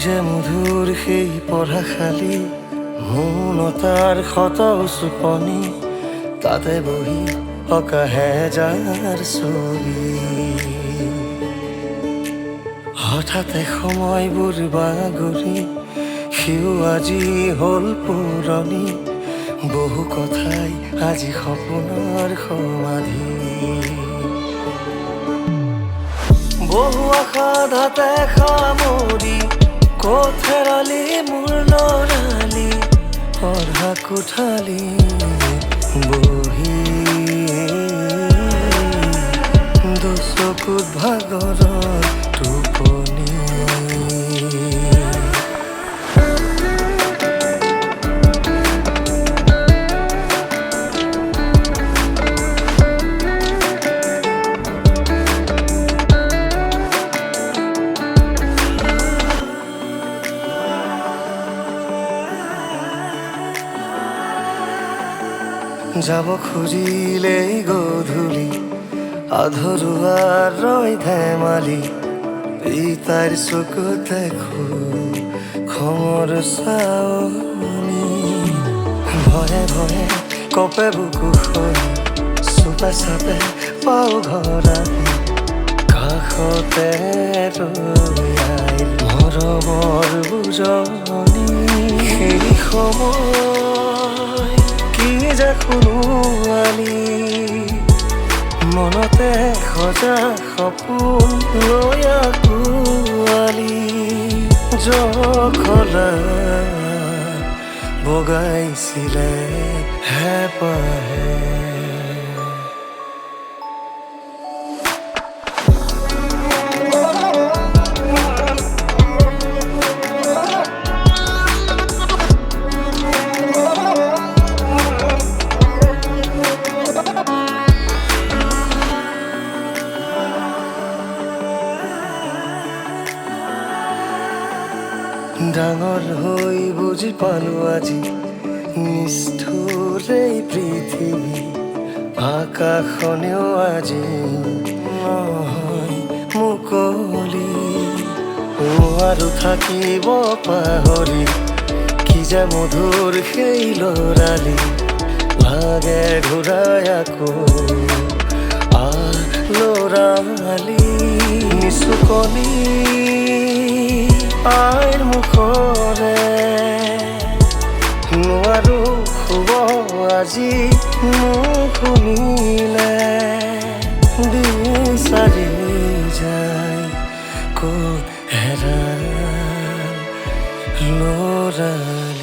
যে মধুৰ সেই পঢ়াশালী, মৌনতাৰ শত চুপনি, তাতে বহি অঁকা হেজাৰ ছবি। হঠাতে সময়বোৰ বাগৰি সিও আজি হ'ল পুৰণি, বহু কথাই আজি সপোনৰ সমাধি। বহু আশা ধাতে সামৰি ক'ত হেৰালি মোৰ ল'ৰালি, পঢ়া কোঠালি বহি দুচকুত ভাগৰৰ টোপনি। যাব খুজিলেই গধূলি, আধৰুৱাৰ ৰয় ধেমালি, পিতাৰ চকুত দেখো খঙৰ চাৱনি। ভয়ে ভয়ে কপে বুকু সৰি, চুপে চাপে পাওঁ ঘৰ আহি, কাষতে ৰৈ আইল মৰমৰ বুজনি। সেই সময় কি যে শুনোৱালি, মনতে সজা সপোন লৈ আকুৱালি, জখলা বগাইছিলে হেঁপাহে। ডাঙৰ হৈ বুজি পালোঁ আজি, নিষ্ঠুৰ এই পৃথিৱী, আকাশনেও আজি নহয় মুকলি। আৰু থাকিব পাহৰি কি যে মধুৰ সেই ল'ৰালি, লাগে ঘূৰাই আকৌ ল'ৰালি। নিচুকনি আইৰ মুখৰে নোৱাৰো শুব আজি, মোক শুনিলে বিচাৰি যায় ক'ত হেৰাল ল'ৰালি।